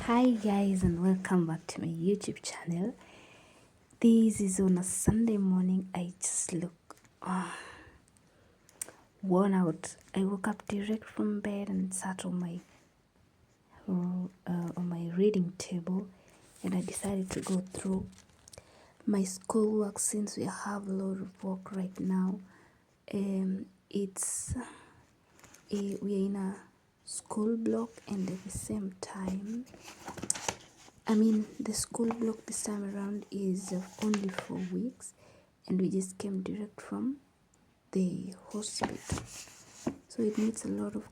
Hi guys, and welcome back to my YouTube channel. This is on a Sunday morning. I just look worn out. I woke up direct from bed and sat on my reading table, and I decided to go through my schoolwork since we have a lot of work right now. We are in a school block, and at the same time, the school block this time around is only 4 weeks, and we just came direct from the hospital. So it needs a lot of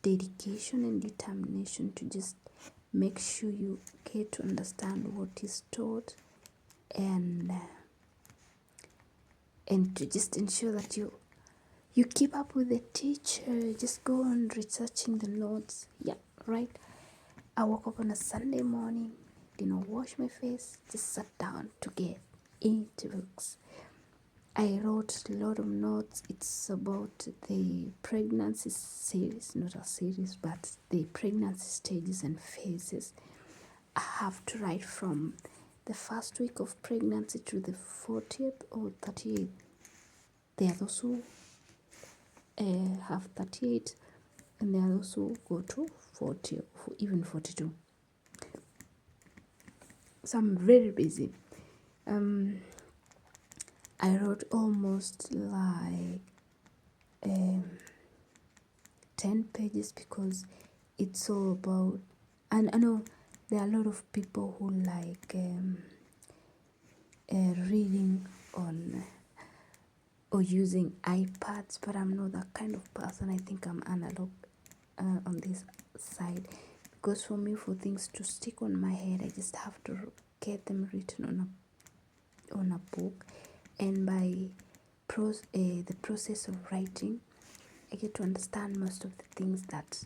dedication and determination to just make sure you get to understand what is taught, and to just ensure that you keep up with the teacher. Just go on researching the notes. Yeah, right. I woke up on a Sunday morning, didn't wash my face, just sat down to get into books. I wrote a lot of notes. It's about the pregnancy series, not a series, but the pregnancy stages and phases. I have to write from the first week of pregnancy to the 40th or 38th. There are those who have 38, and there are those who go to 40 or even 42. So I'm very busy. I wrote almost like 10 pages because it's all about, and I know there are a lot of people who like reading on or using iPads, but I'm not that kind of person. I think I'm analog on this side, because for me, for things to stick on my head, I just have to get them written on a book, and by the process of writing, I get to understand most of the things that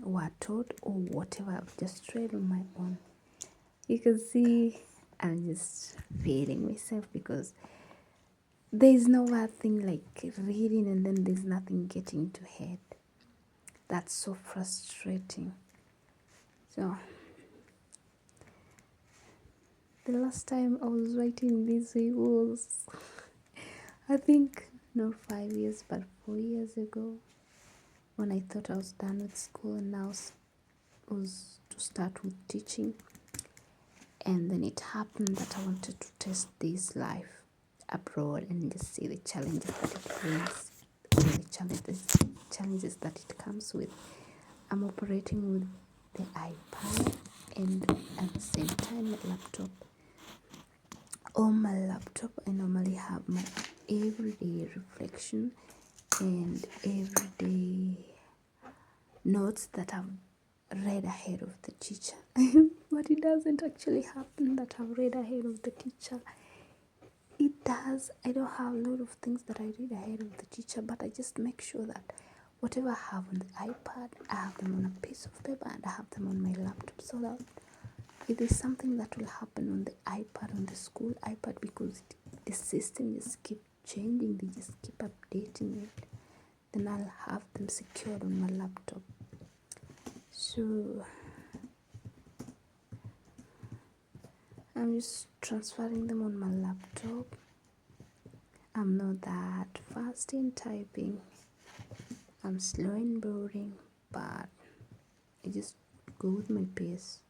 were taught or whatever I've just read on my own. You can see I'm just feeling myself, because there's no bad thing like reading and then there's nothing getting to head. That's so frustrating. So the last time I was writing this way was I think not 5 years but 4 years ago, when I thought I was done with school and now was to start with teaching. And then it happened that I wanted to test this life abroad and just see the challenges that it brings, the challenges that it comes with. I'm operating with the iPad and at the same time my laptop. On my laptop, I normally have my everyday reflection and everyday notes that I've read ahead of the teacher. But it doesn't actually happen that I've read ahead of the teacher. It does. I don't have a lot of things that I read ahead of the teacher, but I just make sure that whatever I have on the iPad, I have them on a piece of paper and I have them on my laptop, so that if there's something that will happen on the iPad, on the school iPad, because the system just keep changing, they just keep updating it, then I'll have them secured on my laptop. So I'm just transferring them on my laptop. I'm not that fast in typing. I'm slow in boarding, but I just go with my pace.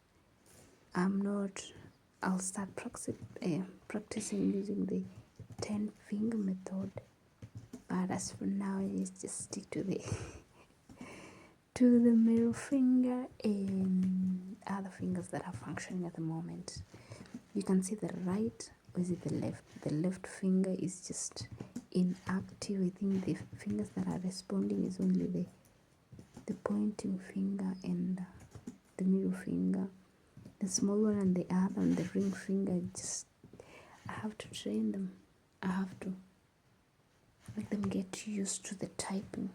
I'll start practicing using the 10 finger method, but as for now, I just stick to the middle finger and other fingers that are functioning at the moment. You can see the right, or is it the left? The left finger is just inactive. I think the fingers that are responding is only the pointing finger and the middle finger. The small one and the other and the ring finger, I have to train them. I have to make them get used to the typing.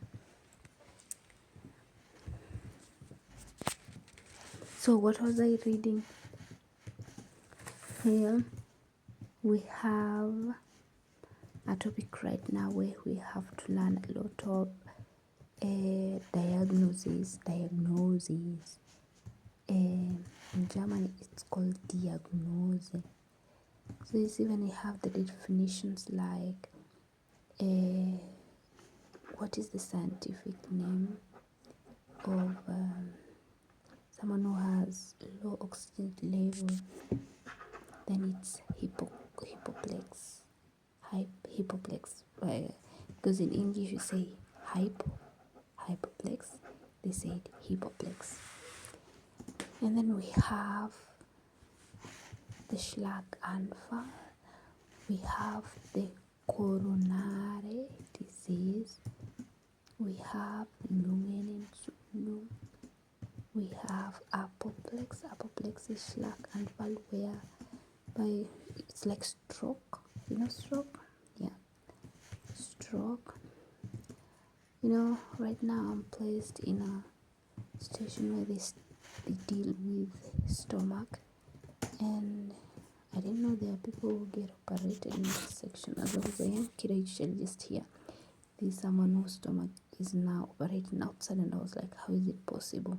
So what was I reading? Here we have a topic right now where we have to learn a lot of diagnoses, In German it's called Diagnose. So you see when you have the definitions like what is the scientific name of someone who has low oxygen level, then it's hypoplex. Hypoplex. Because in English you say hypoplex, they said hypoplex. And then we have the Schlaganfall, we have the coronary disease, we have Lungenentzündung, we have apoplex. Apoplex is Schlaganfall, whereby it's like stroke. You know stroke? Yeah, stroke. You know, right now I'm placed in a station where they deal with stomach, and I didn't know there are people who get operated in this section. As long as I am kid, I usually just hear there's someone whose stomach is now operating outside, and I was like, how is it possible?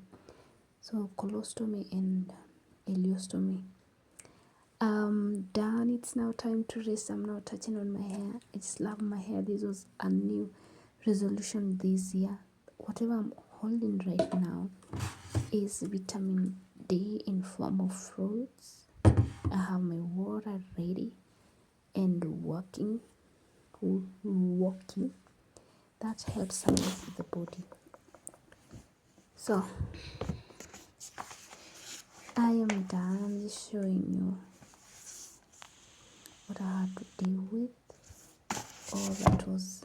So colostomy and ileostomy. Done. It's now time to rest. I'm now touching on my hair. I just love my hair. This was a new resolution this year. Whatever I'm holding right now is vitamin D in form of fruits. I have my water ready and walking. That helps a lot with the body. So I am done. I'm just showing you what I had to deal with. All that was,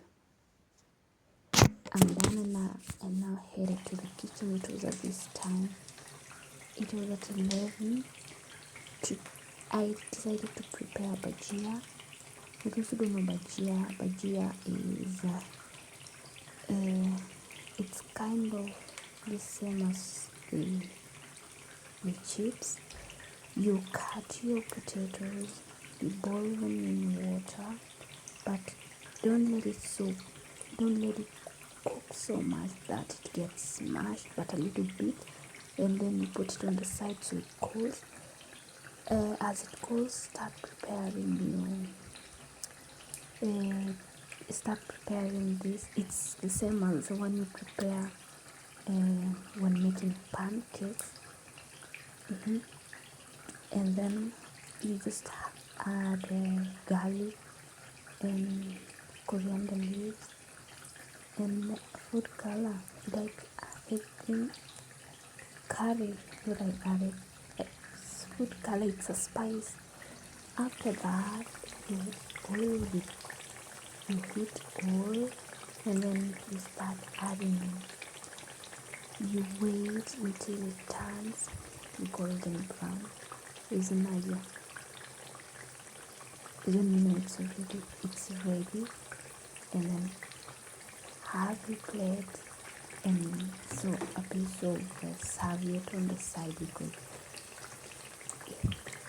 I'm done, and I now headed to the kitchen. It was at this time. It was at 11. I decided to prepare bhajia. For those who don't know bhajia is it's kind of the same as the chips. You cut your potatoes, you boil them in water, but don't let it cook so much that it gets smashed, but a little bit, and then you put it on the side so it cools. As it cools, start preparing this. It's the same as when you prepare when making pancakes. And then you just add garlic and coriander leaves and food color, like I think curry what I added. Food color, it's a spice. After that, you heat oil, and then you start adding. You wait until it turns golden brown. Is an idea. You don't know it's ready, and then have your plate and so a piece of serviette on the side, because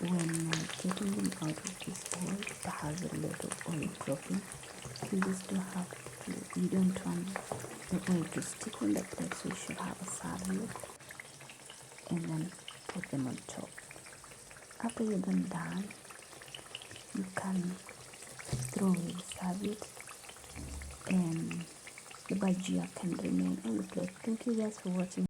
when getting them out of this oil, it has a lot of oil dropping. You just you don't want the oil to stick on the plate, so you should have a serviette and then put them on top. After you're done, you can throw away the serviette and the bhajia can remain on the plate. Thank you guys for watching.